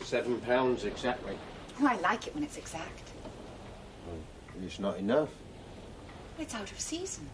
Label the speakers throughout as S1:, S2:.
S1: £7 exactly.
S2: Oh, I like it when it's exact.
S1: Well, it's not enough.
S2: It's out of season.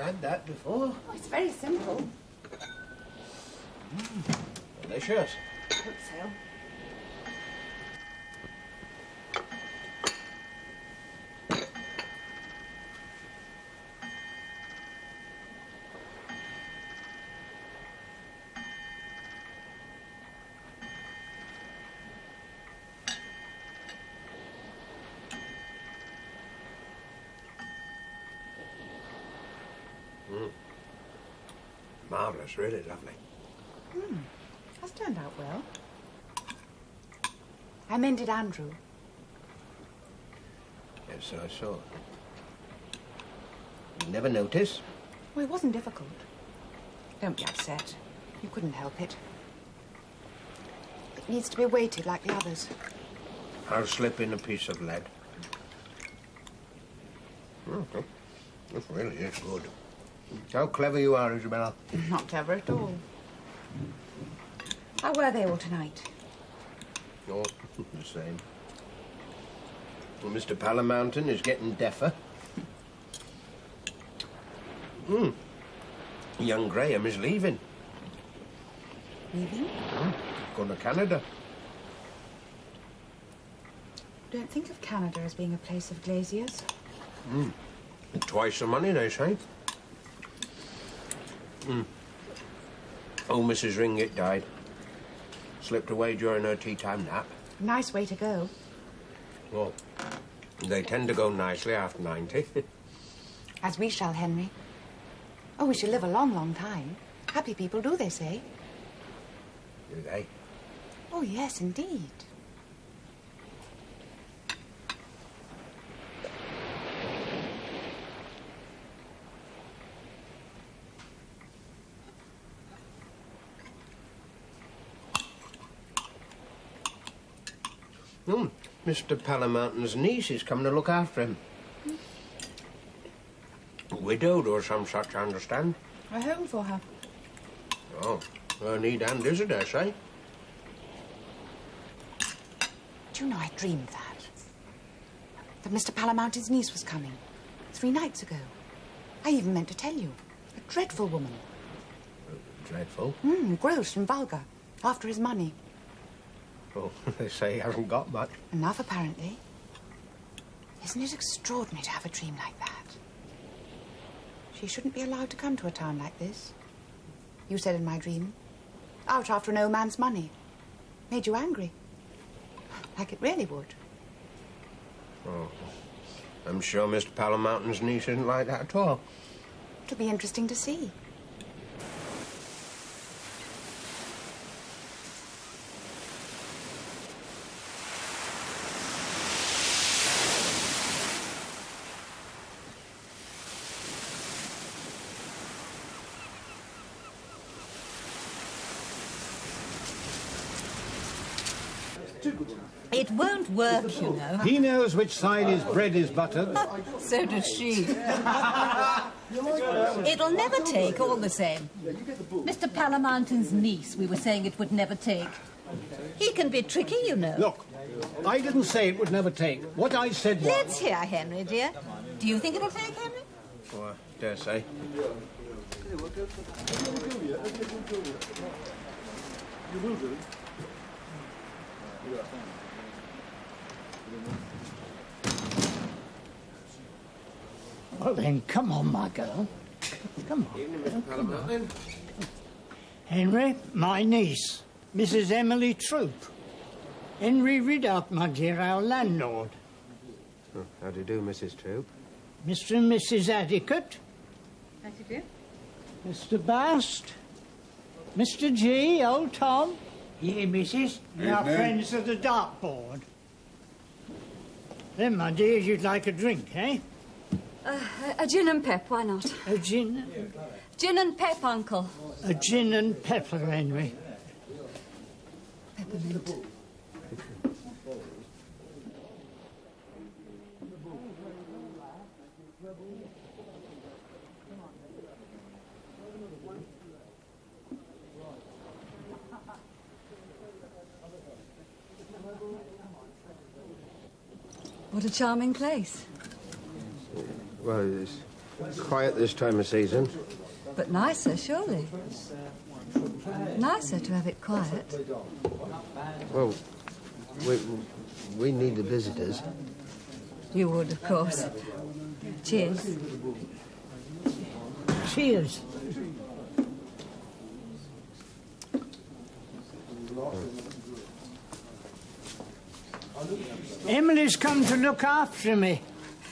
S1: Had that before.
S2: Oh, it's very simple.
S1: Delicious.
S2: I hope so.
S1: Marvellous, really lovely.
S2: That's turned out well. I mended Andrew.
S1: Yes, I saw. You never notice?
S2: Well, it wasn't difficult. Don't be upset. You couldn't help it. It needs to be weighted like the others.
S1: I'll slip in a piece of lead. This really is good. How clever you are, Isabella.
S2: Not clever at all. How were they all tonight?
S1: Oh, the same. Well, Mr. Palamountain is getting deafer. Young Graham is leaving.
S2: Leaving?
S1: Going to Canada.
S2: Don't think of Canada as being a place of glaziers.
S1: Twice the money, they say. Oh, Mrs. Ringett died. Slipped away during her tea-time nap.
S2: Nice way to go.
S1: Well, they tend to go nicely after 90.
S2: As we shall, Henry. Oh, we shall live a long, long time. Happy people do, they say.
S1: Do they?
S2: Oh, yes, indeed.
S1: Mr. Palamountain's niece is coming to look after him. Widowed or some such, I understand.
S2: A home for her.
S1: Oh, her need and is, I dare say.
S2: Do you know, I dreamed that. That Mr. Palamountain's niece was coming. 3 nights ago. I even meant to tell you. A dreadful woman.
S1: Dreadful?
S2: Gross and vulgar. After his money.
S1: Oh, they say he hasn't got much.
S2: Enough, apparently. Isn't it extraordinary to have a dream like that? She shouldn't be allowed to come to a town like this. You said in my dream, out after an old man's money. Made you angry. Like it really would.
S1: Oh, I'm sure Mr. Palamountain's niece isn't like that at all.
S2: It'll be interesting to see.
S3: It won't work, you know.
S4: He knows which side his bread is buttered.
S3: So does she. It'll never take, all the same. Mr. Palamountain's niece, we were saying it would never take. He can be tricky, you know.
S4: Look, I didn't say it would never take. What I said was...
S3: Let's hear, Henry, dear. Do you think it'll take, Henry?
S1: Oh, I dare say.
S5: You will do.
S6: Well then, come on, my girl. Come on.
S1: Evening, Mr. Palamountain.
S6: Henry, my niece, Mrs. Emily Troop. Henry Ridout, my dear, our landlord.
S1: Oh, how do you do, Mrs. Troop?
S6: Mr. and Mrs. Adequate,
S3: How do you do?
S6: Mr. Bast, Mr. G, old Tom. Yeah, missus. Our
S5: Evening.
S6: friends of the dartboard. Then, my dears, you'd like a drink, eh?
S7: A gin and pep, why not?
S6: A gin?
S7: Gin and pep, Uncle.
S6: A gin and pepper, Henry.
S7: Peppermint. What a charming place.
S1: Well, it's quiet this time of season.
S7: But nicer, surely. Nicer to have it quiet.
S1: Well, we need the visitors.
S7: You would, of course. Cheers.
S6: Cheers. Emily's come to look after me.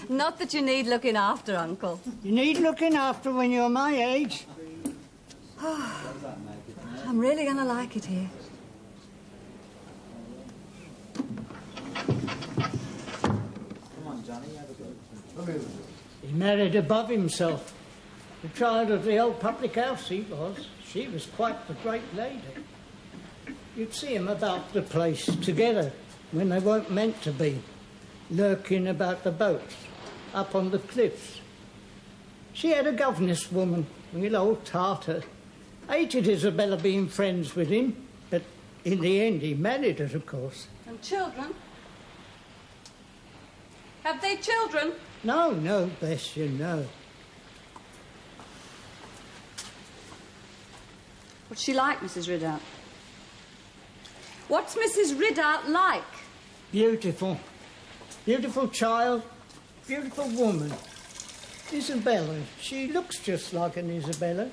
S7: Not that you need looking after, Uncle.
S6: You need looking after when you're my age.
S7: I'm really going to like it here.
S6: He married above himself. The child of the old public house he was. She was quite the great lady. You'd see 'em about the place together when they weren't meant to be, lurking about the boats, up on the cliffs. She had a governess woman, real old tartar. Hated Isabella being friends with him, but in the end he married her, of course.
S7: And children? Have they children?
S6: No, bless you, no.
S7: What's she like, Mrs. Ridout? What's Mrs. Ridout like?
S6: Beautiful. Beautiful child, beautiful woman. Isabella, she looks just like an Isabella.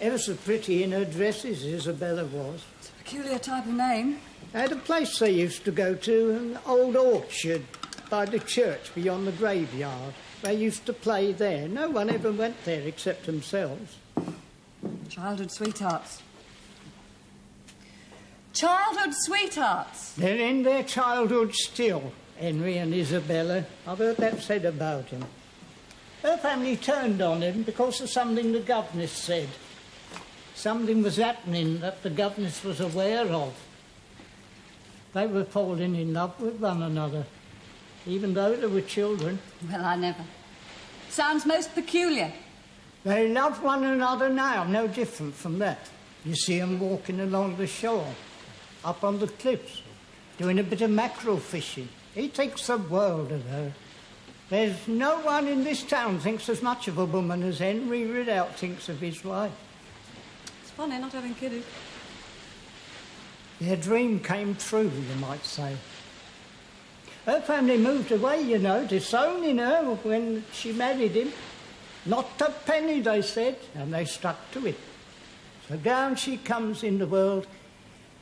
S6: Ever so pretty in her dresses, Isabella was.
S7: It's a peculiar type of name.
S6: Had a place they used to go to, an old orchard by the church beyond the graveyard. They used to play there. No one ever went there except themselves.
S7: Childhood sweethearts. Childhood sweethearts.
S6: They're in their childhood still, Henry and Isabella. I've heard that said about him. Her family turned on him because of something the governess said. Something was happening that the governess was aware of. They were falling in love with one another, even though they were children.
S7: Well, I never. Sounds most peculiar.
S6: They love one another now, no different from that. You see them walking along the shore, up on the cliffs, doing a bit of mackerel fishing. He thinks the world of her. There's no one in this town thinks as much of a woman as Henry Ridout thinks of his wife.
S7: It's funny not having kidded.
S6: Their dream came true, you might say. Her family moved away, you know, disowning her when she married him. Not a penny, they said, and they stuck to it. So down she comes in the world,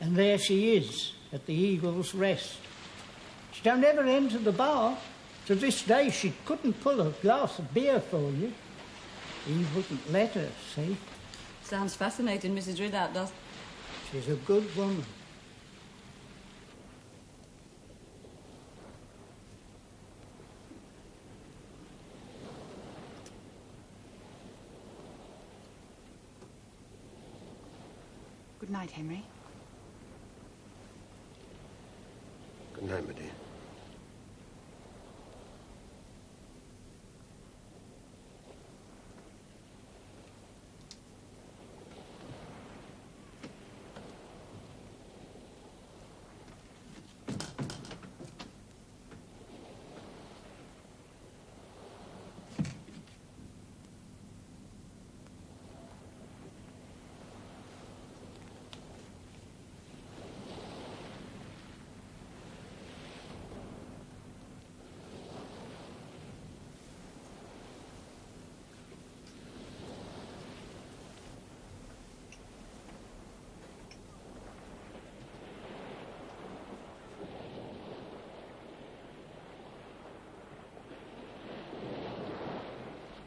S6: and there she is, at the Eagle's Rest. She don't ever enter the bar. To this day, she couldn't pull a glass of beer for you. He wouldn't let her, see?
S7: Sounds fascinating, Mrs. Ridout does.
S6: She's a good woman.
S2: Good night, Henry.
S1: Good night, my dear.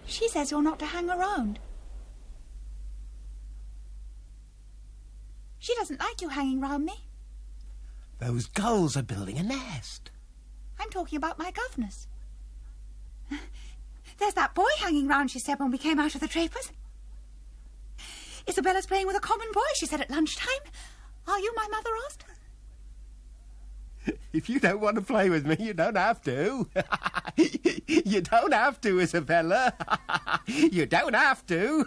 S2: She says you're not to hang around. She doesn't like you hanging round me.
S1: Those gulls are building a nest.
S2: I'm talking about my governess. There's that boy hanging round, she said when we came out of the draper's. Isabella's playing with a common boy, she said at lunchtime. Are you, my mother asked?
S1: If you don't want to play with me, you don't have to. You don't have to, Isabella. You don't have to.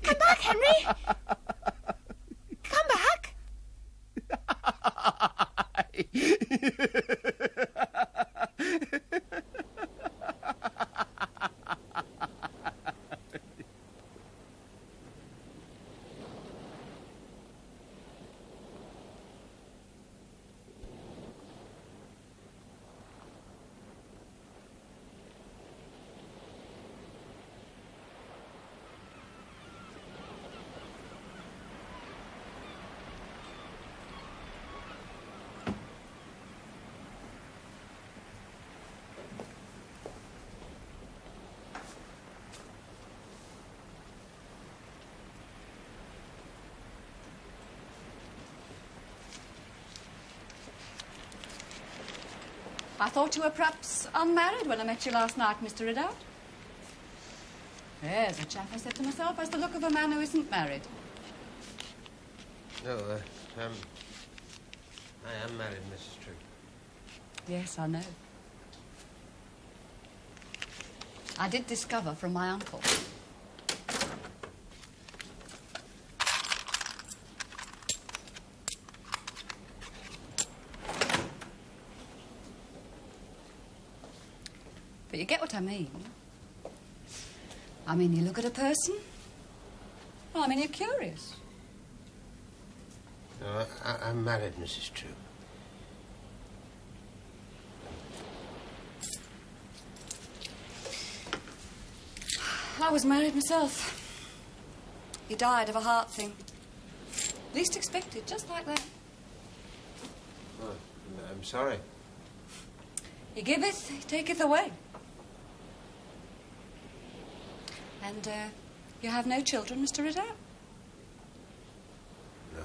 S2: Come back, Henry! Come back!
S7: I thought you were perhaps unmarried when I met you last night, Mr. Ridout. There's a chap, I said to myself, has the look of a man who isn't married.
S1: No, I am married, Mrs. True.
S7: Yes, I know. I did discover from my uncle. But you get what I mean. I mean, you look at a person. Well, I mean, you're curious.
S1: No, I'm married, Mrs. True.
S7: I was married myself. He died of a heart thing. Least expected, just like that.
S1: Oh, I'm sorry.
S7: He giveth, he taketh away. And, you have no children, Mr. Ridout?
S1: No.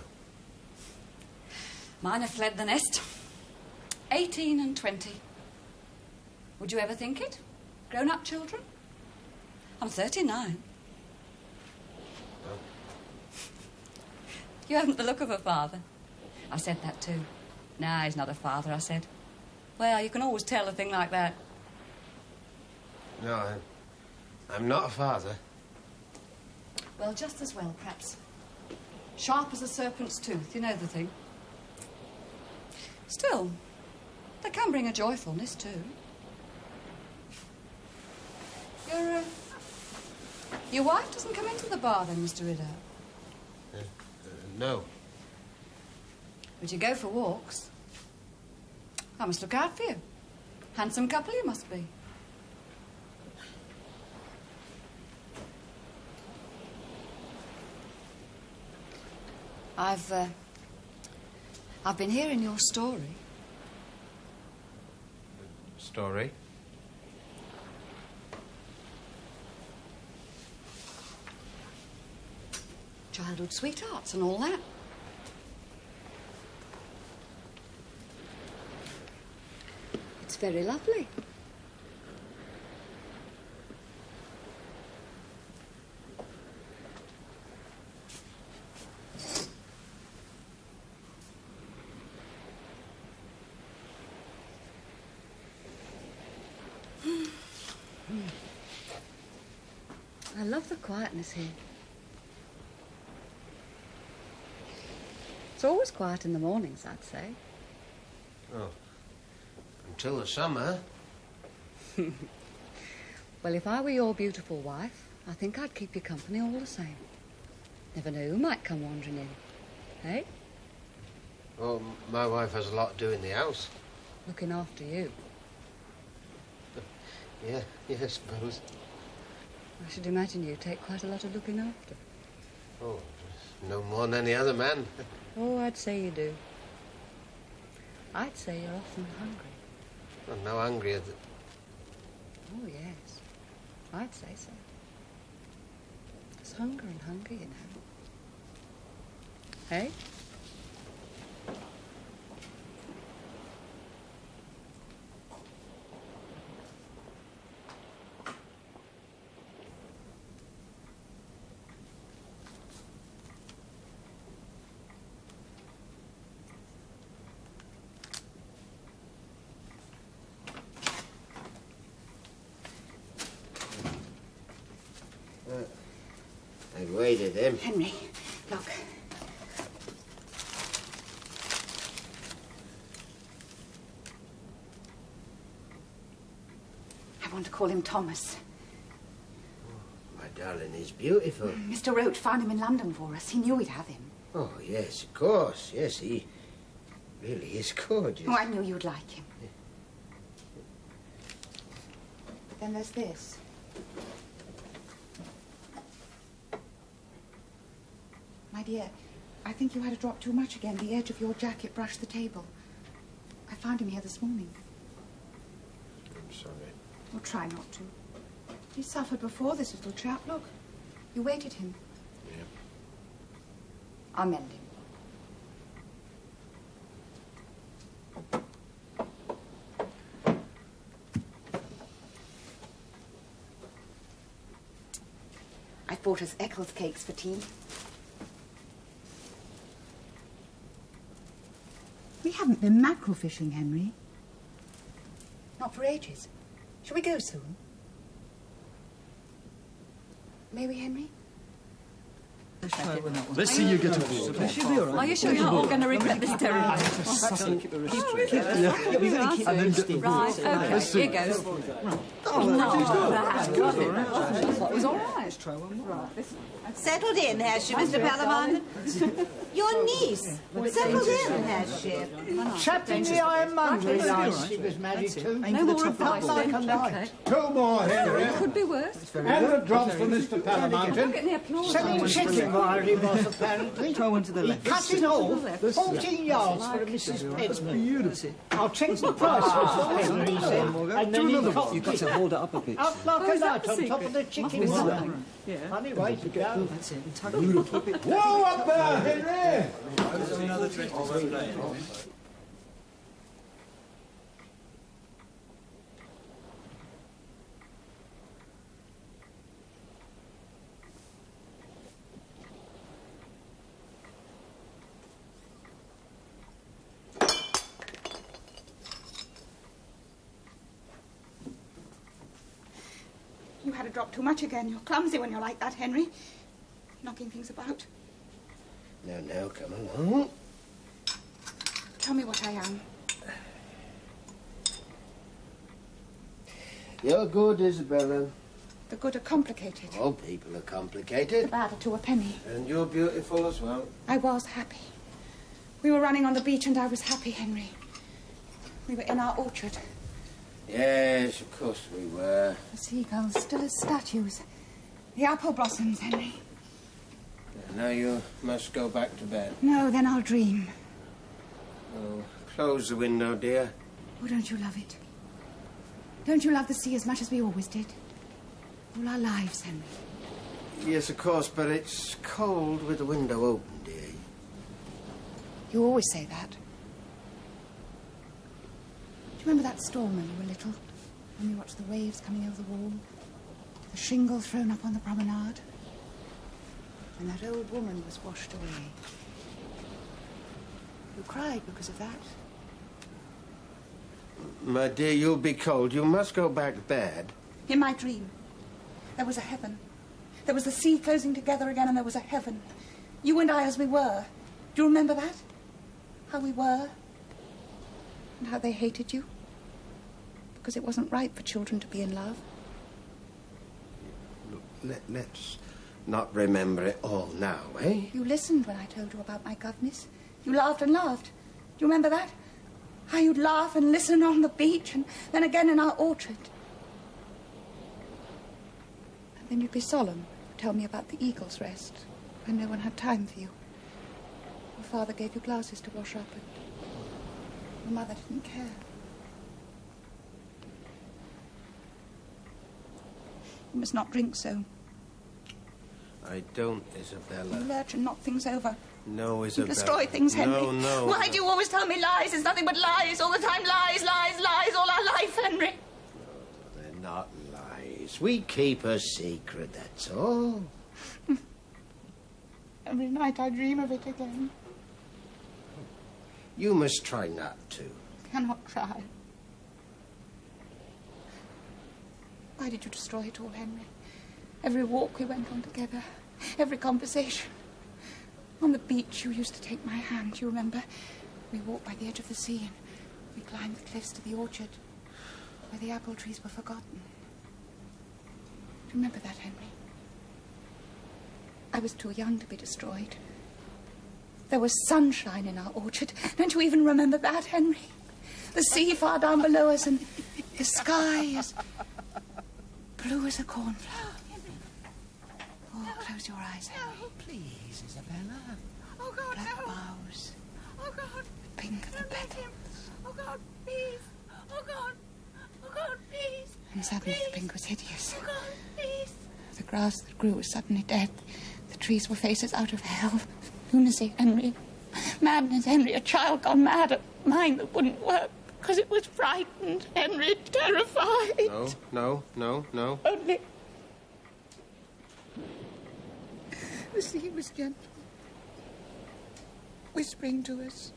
S7: Mine have fled the nest. 18 and 20. Would you ever think it? Grown-up children? I'm 39.
S1: No.
S7: You haven't the look of a father. I said that too. Nah, he's not a father, I said. Well, you can always tell a thing like that.
S1: No, I'm not a father.
S7: Well, just as well, perhaps. Sharp as a serpent's tooth, you know the thing. Still, they can bring a joyfulness, too. Your wife doesn't come into the bar, then, Mr. Ridout?
S1: No.
S7: But you go for walks. I must look out for you. Handsome couple you must be. I've been hearing your story.
S1: Story?
S7: Childhood sweethearts and all that. It's very lovely. I love the quietness here. It's always quiet in the mornings, I'd say.
S8: Oh, until the summer.
S7: Well, if I were your beautiful wife, I think I'd keep you company all the same. Never know who might come wandering in. Hey?
S8: Well, my wife has a lot to do in the house.
S7: Looking after you.
S8: Yeah, I suppose.
S7: I should imagine you take quite a lot of looking after.
S8: Oh, no more than any other man.
S7: Oh, I'd say you do. I'd say you're often hungry.
S8: I'm no hungrier than...
S7: Oh, yes. I'd say so. There's hunger and hunger, you know. Hey?
S8: I waited him.
S2: Henry, look. I want to call him Thomas.
S8: My darling, he's beautiful.
S2: Mr. Roach found him in London for us. He knew we'd have him.
S8: Oh, yes, of course. Yes, he really is gorgeous.
S2: Oh, I knew you'd like him. Yeah. But then there's this. My dear, I think you had a drop too much again. The edge of your jacket brushed the table. I found him here this morning.
S8: I'm sorry.
S2: Well, try not to. He suffered before, this little chap. Look, you waited him.
S8: Yeah.
S2: I'll mend him. I've bought us Eccles cakes for tea. We haven't been mackerel fishing, Henry. Not for ages. Shall we go soon? May we, Henry?
S5: Let's see you get a walk.
S7: Are you sure you're not all going to regret this terribly? Right, okay, here goes. It was all right.
S3: Settled in, has she, Mr. Palaman? Your niece. Settled in, has she?
S6: Chap in the ironmongery line she was married to.
S7: No more advice then. Okay.
S6: Two more, Henry.
S7: It could be worse.
S6: And a drop for Mr. Palaman.
S7: Get the applause.
S6: Selling chicken wire he was, apparently.
S5: Throw one to the left.
S6: He cut it off 14 yards for a Mrs. Penman. Beautiful. I'll check the price, Mrs. Penman, he said. And then he cocked
S5: You've got to hold it up a bit.
S6: up like a
S7: is that
S6: light
S7: the
S6: on top
S7: secret?
S6: of the chicken wire.
S7: Yeah.
S6: Funny way to go.
S5: That's it. Tug it. Keep it.
S6: Whoa, up there, Henry!
S5: Another trick.
S2: You had a drop too much again. You're clumsy when you're like that, Henry. Knocking things about.
S8: Now, come along.
S2: Tell me what I am.
S8: You're good, Isabella.
S2: The good are complicated.
S8: All people are
S2: The
S8: complicated.
S2: bad are to a penny.
S8: And you're beautiful as well.
S2: I was happy. We were running on the beach and I was happy, Henry. We were in our orchard.
S8: Yes, of course we were.
S2: The seagulls still as statues. The apple blossoms, Henry.
S8: Now you must go back to bed.
S2: No, then I'll dream.
S8: Oh, close the window, dear.
S2: Oh, don't you love it? Don't you love the sea as much as we always did? All our lives, Henry.
S8: Yes, of course, but it's cold with the window open, dear.
S2: You always say that. Do you remember that storm when you were little? When we watched the waves coming over the wall? The shingle thrown up on the promenade? And that old woman was washed away. You cried because of that.
S8: My dear, you'll be cold. You must go back to bed.
S2: In my dream, there was a heaven. There was the sea closing together again, and there was a heaven. You and I as we were. Do you remember that? how we were, and how they hated you, because it wasn't right for children to be in love.
S8: Look, let's not remember it all now, eh?
S2: You listened when I told you about my governess. You laughed and laughed. Do you remember that? How you'd laugh and listen on the beach, and then again in our orchard. And then you'd be solemn, tell me about the eagle's rest, when no one had time for you. Your father gave you glasses to wash up, and your mother didn't care. You must not drink so.
S8: I don't, Isabella.
S2: You lurch and knock things over.
S8: No, Isabella.
S2: You destroy things, Henry.
S8: No.
S2: Why do you always tell me lies? It's nothing but lies all the time. Lies, lies, lies all our life, Henry.
S8: No, they're not lies. We keep a secret, that's all.
S2: Every night I dream of it again.
S8: You must try not to.
S2: Cannot try. Why did you destroy it all, Henry? Every walk we went on together, every conversation. On the beach, you used to take my hand, you remember? We walked by the edge of the sea and we climbed the cliffs to the orchard where the apple trees were forgotten. Do you remember that, Henry? I was too young to be destroyed. There was sunshine in our orchard. Don't you even remember that, Henry? The sea far down below us and the sky as blue as a cornflower. Oh, close your eyes, Henry.
S8: Oh, please, Isabella.
S2: Oh, God, black no. Boughs. Oh, God. The pink of the petals. Oh, God, please. Oh, God. Oh, God, please. And suddenly please. The pink was hideous. Oh, God, please. The grass that grew was suddenly dead. The trees were faces out of hell. Lunacy, Henry. Madness, Henry. A child gone mad. A mind that wouldn't work because it was frightened, Henry. Terrified.
S8: No.
S2: Only... The sea was gentle, whispering to us.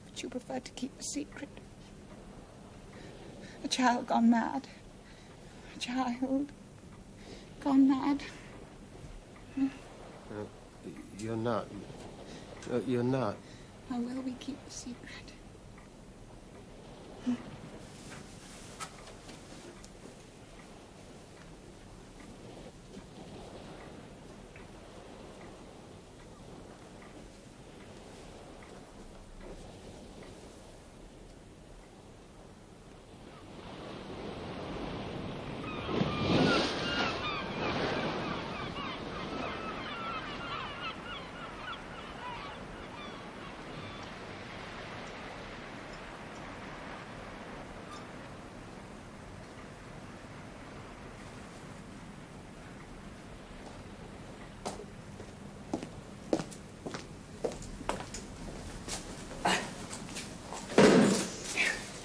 S2: But you preferred to keep a secret. A child gone mad. A child gone mad.
S8: You're not. You're not.
S2: How will we keep the secret?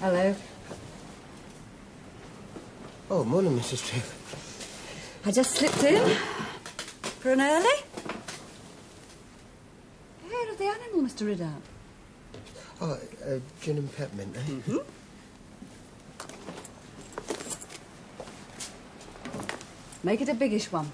S3: Hello.
S8: Oh, morning, Mrs. Tripp.
S3: I just slipped in for an early. Hair of the animal, Mr. Ridout.
S8: Oh, gin and peppermint, eh?
S3: Mm-hmm. Make it a biggish one.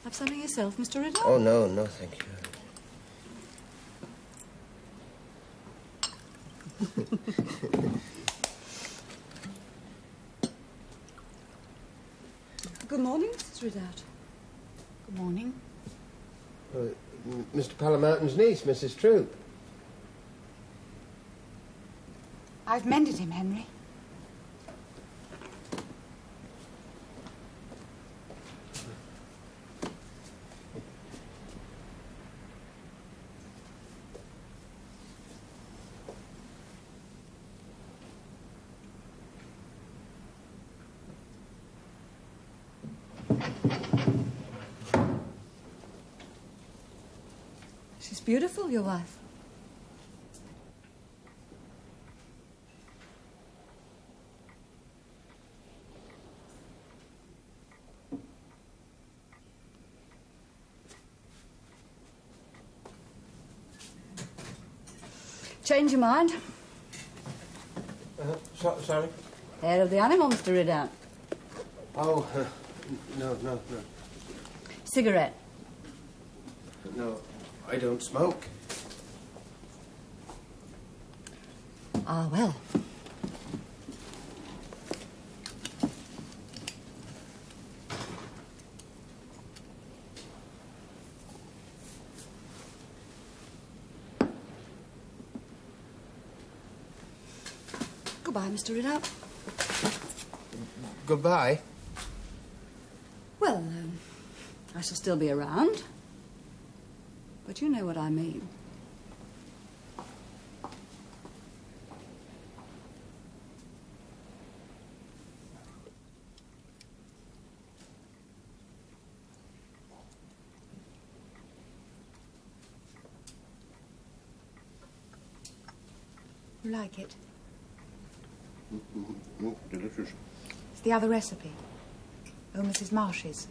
S3: Have something yourself, Mr. Ridout?
S8: Oh, no, thank you.
S3: Good morning, Mrs. Ridout.
S2: Good morning.
S8: Mr. Palamountain's niece, Mrs. Troop.
S2: I've mended him, Henry.
S3: She's beautiful, your wife. Change your mind.
S8: Sorry?
S3: Hair of the animal, Mr. Ridout.
S8: Oh, no.
S3: Cigarette.
S8: No, I don't smoke.
S3: Ah, well.
S7: Goodbye, Mr. Riddell.
S8: Goodbye.
S7: Well, I shall still be around. But you know what I mean.
S2: You like it?
S8: Delicious.
S2: It's the other recipe. Oh, Mrs. Marsh's.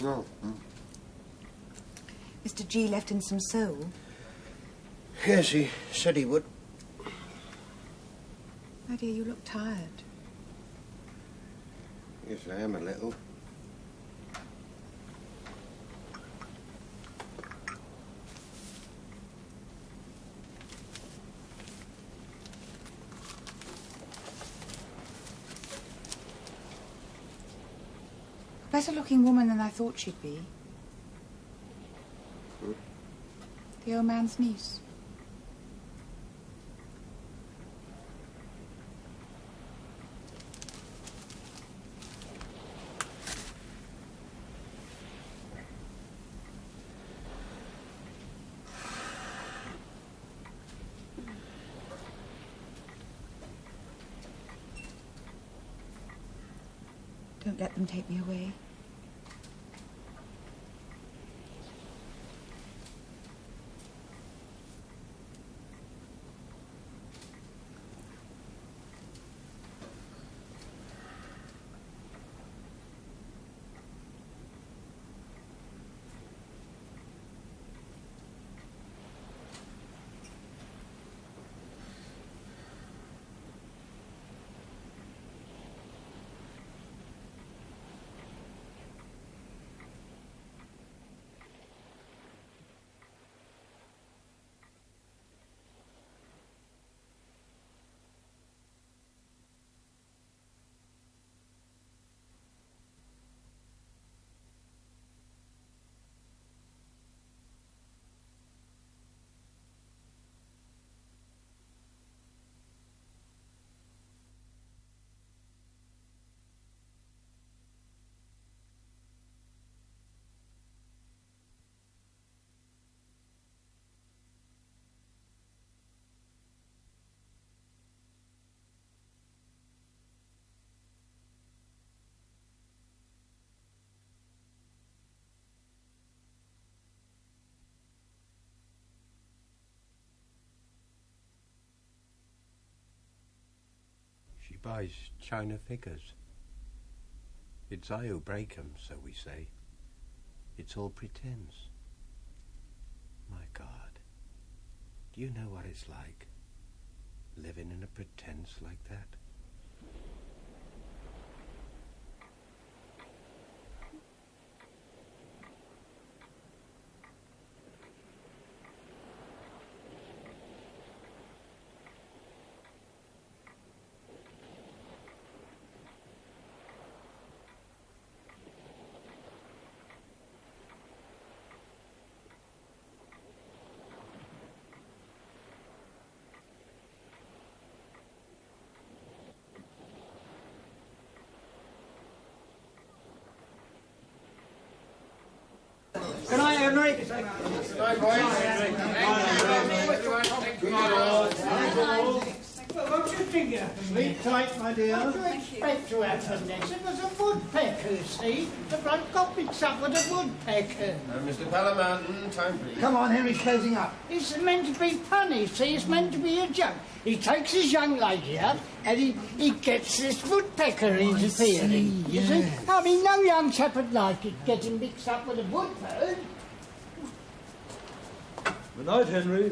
S8: No.
S2: Mr. G left in some sole.
S8: Yes, he said he would.
S2: Oh, dear, you look tired.
S8: Yes, I am a little.
S2: Better-looking woman than I thought she'd be. The old man's niece. Don't let them take me away.
S1: She buys china figures. It's I who break 'em, so we say. It's all pretense. My God, do you know what it's like, living in a pretense like that?
S6: Good night, Henry. What's your finger? Sleep tight, my dear. What do you expect to happen next? It was a woodpecker, see? The blood got mixed up with a woodpecker.
S8: Mr. Palamountain, time please.
S4: Come on, Henry's closing up.
S6: It's meant to be funny, see? It's meant to be a joke. He takes his young lady up and he gets this woodpecker interfering. You see? I mean, no young chap would like it getting mixed up with a woodbird.
S5: Good night, Henry.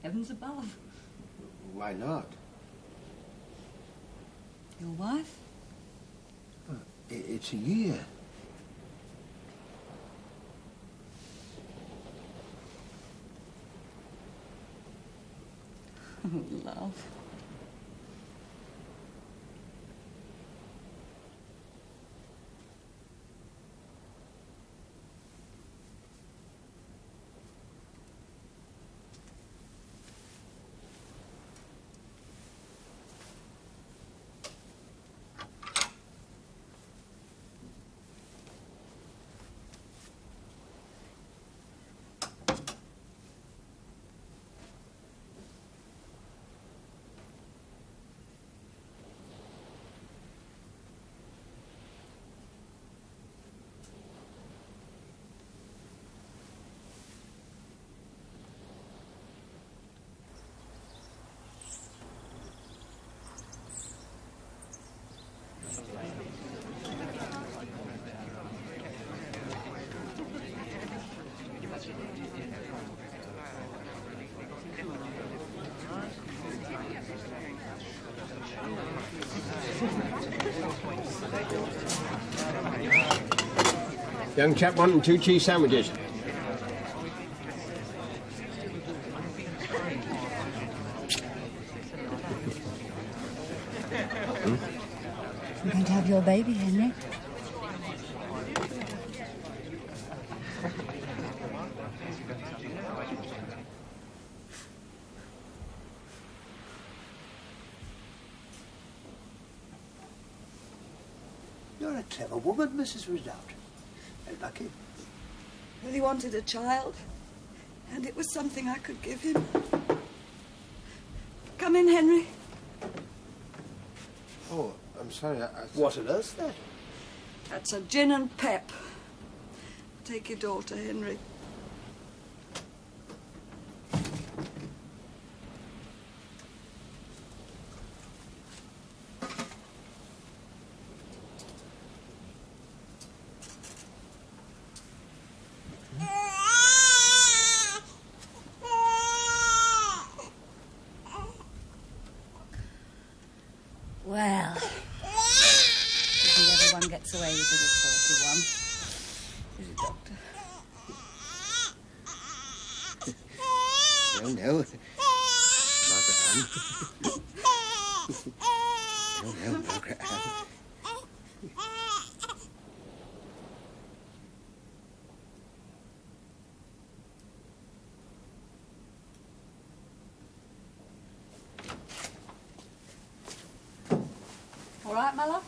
S7: Heavens above.
S8: Why not?
S7: Your wife?
S8: It's a year.
S7: Oh, love.
S8: Young chap wanting 2 cheese sandwiches.
S3: I'm going to have your baby, Henry.
S9: You're a clever woman, Mrs. Redoubt. Very lucky.
S10: Well, he wanted a child, and it was something I could give him. Come in, Henry.
S8: Oh, I'm sorry.
S9: What on earth's that?
S10: That's a gin and pep. Take your daughter, Henry.
S3: Well, isn't everyone gets away with it at 41? Is it, Doctor?
S8: No, no. Margaret Ann. No, no, Margaret Ann.
S7: All right, my love?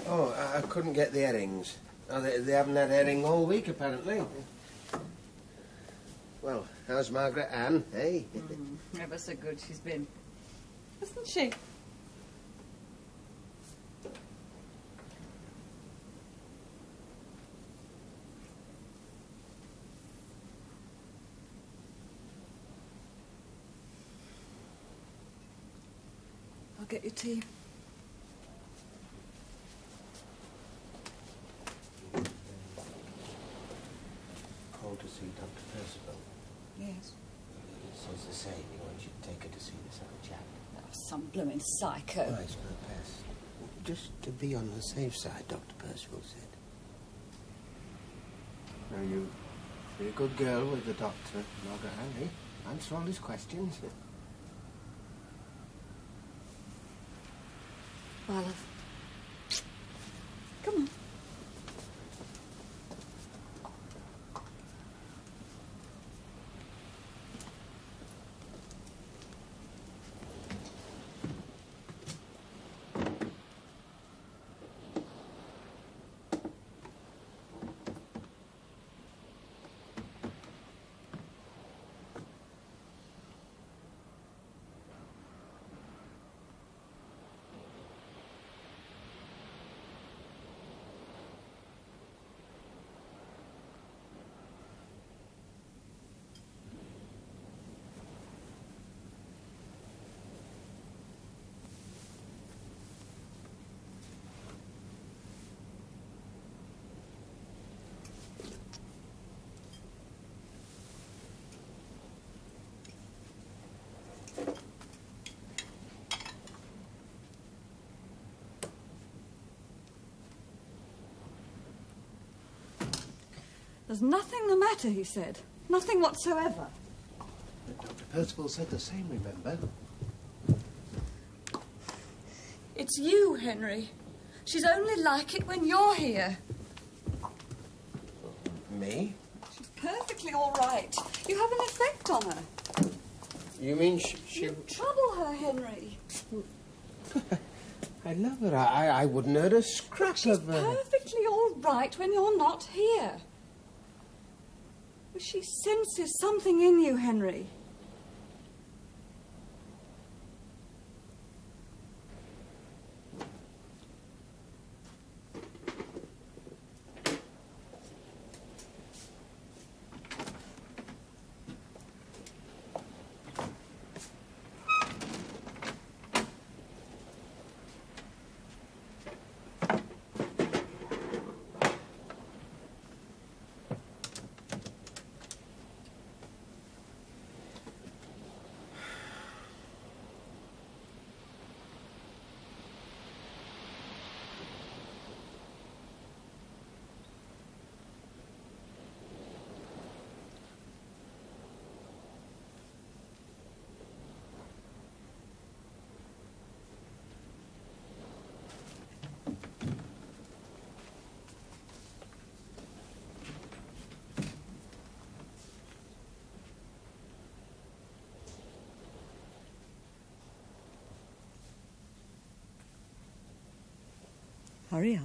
S8: Oh, I couldn't get the herrings. Oh, they haven't had herring all week, apparently. Well, how's Margaret Ann, eh?
S7: Ever so good she's been. Isn't she?
S10: I'll get you tea.
S8: Called to see Dr. Percival.
S10: Yes.
S8: It says the same. He wants you to take her to see this other chap.
S7: Oh, some blooming psycho.
S8: Oh, it's for the best. Just to be on the safe side, Dr. Percival said. Now, you're a good girl with the doctor, Margaret Ann, eh? Answer all his questions.
S10: Well, love. Come on. There's nothing the matter, he said. Nothing whatsoever.
S8: But Dr. Percival said the same, remember?
S10: It's you, Henry. She's only like it when you're here.
S8: Me?
S10: She's perfectly all right. You have an effect on her.
S8: You mean she...
S10: You trouble her, Henry.
S8: I love her. I wouldn't hurt a scrap
S10: She's
S8: of her.
S10: perfectly all right when you're not here. But she senses something in you, Henry. Hurry up.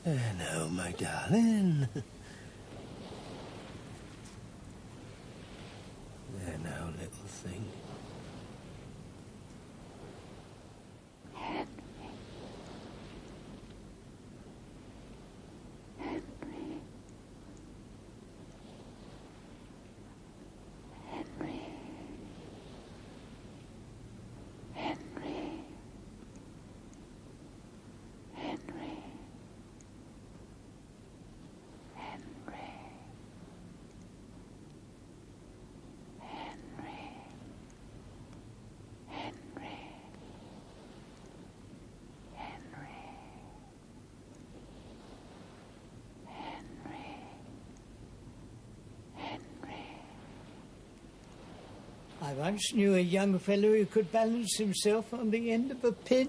S8: Hello, my darling. There now, little thing.
S6: I once knew a young fellow who could balance himself on the end of a pin.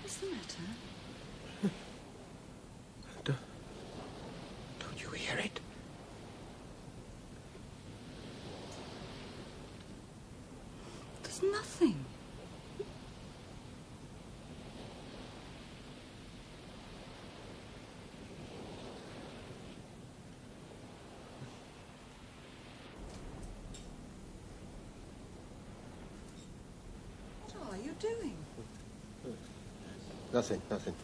S10: What's the matter?
S8: Don't you hear it?
S10: There's nothing. What are you doing?
S8: Nothing, nothing.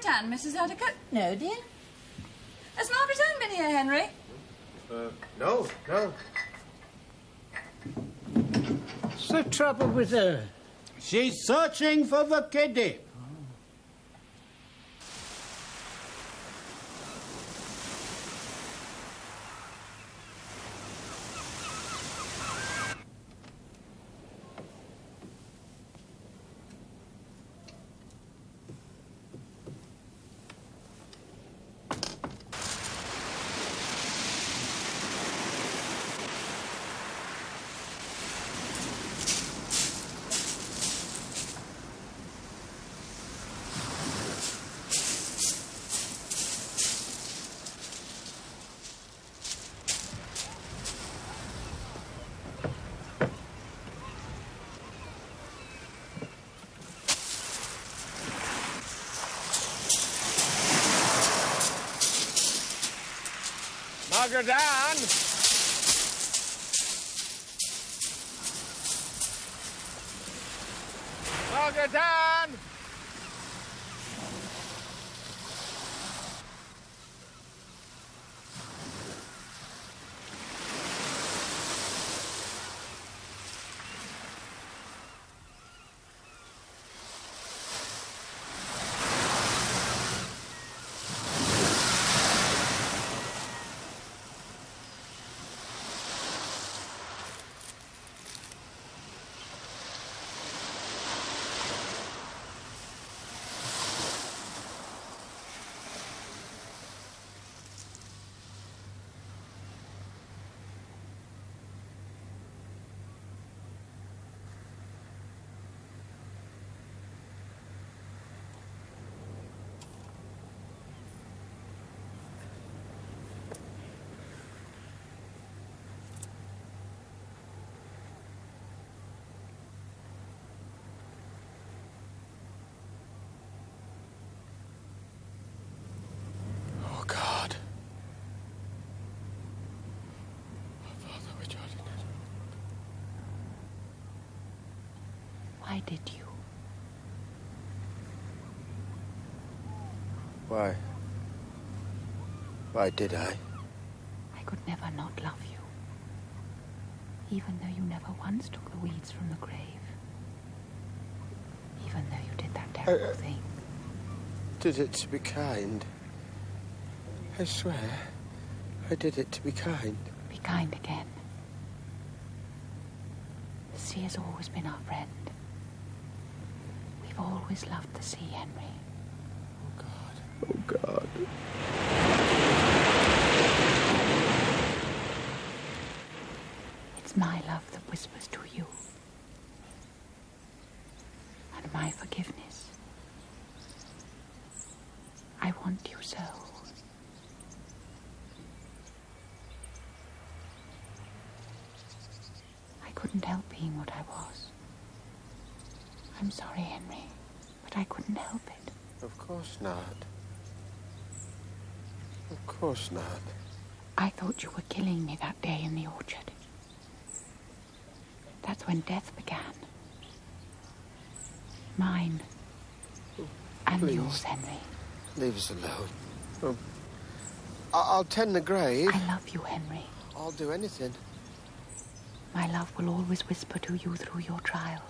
S7: Anne, Mrs. Etiquette?
S3: No, dear.
S7: Has Margaret Anne been here, Henry?
S8: No.
S6: What's the trouble with her?
S4: She's searching for the kiddie.
S8: Margaret Ann! Margaret Ann! Oh, God. Oh, Father, which art in heaven.
S2: Why did you?
S8: Why? Why did I?
S2: I could never not love you. Even though you never once took the weeds from the grave. Even though you did that terrible thing.
S8: Did it to be kind. I swear, I did it to be kind.
S2: Be kind again. The sea has always been our friend. We've always loved the sea, Henry.
S8: Oh, God. Oh, God.
S2: It's my love that whispers to you. And my forgiveness. I want you so. I couldn't help being what I was. I'm sorry, Henry, but I couldn't help it.
S8: Of course not. Of course not.
S2: I thought you were killing me that day in the orchard. That's when death began. Mine. And
S8: Please.
S2: yours, Henry.
S8: Leave us alone. I'll tend the grave.
S2: I love you, Henry.
S8: I'll do anything.
S2: My love will always whisper to you through your child.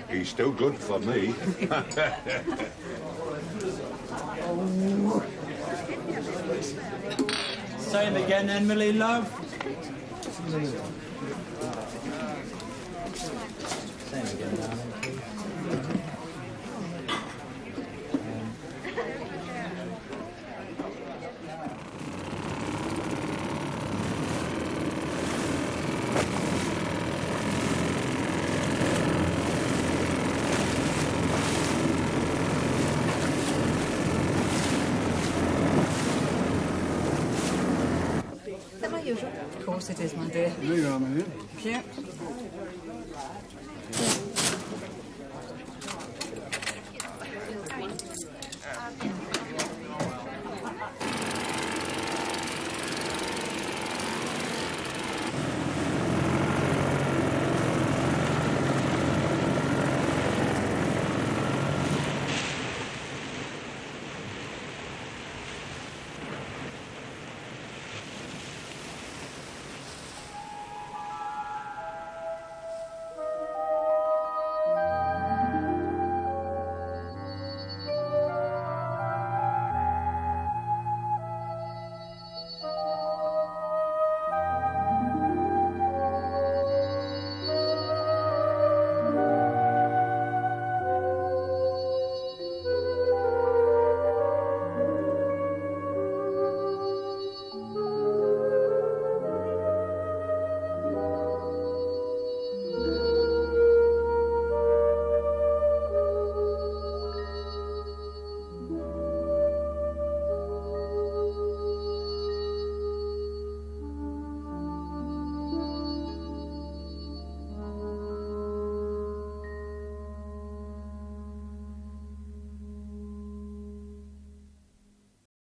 S11: He's still good for me.
S12: Same again, Emily, love. Same again, darling.
S7: Of course it is, my dear.
S13: There you are, my dear.
S7: Yep.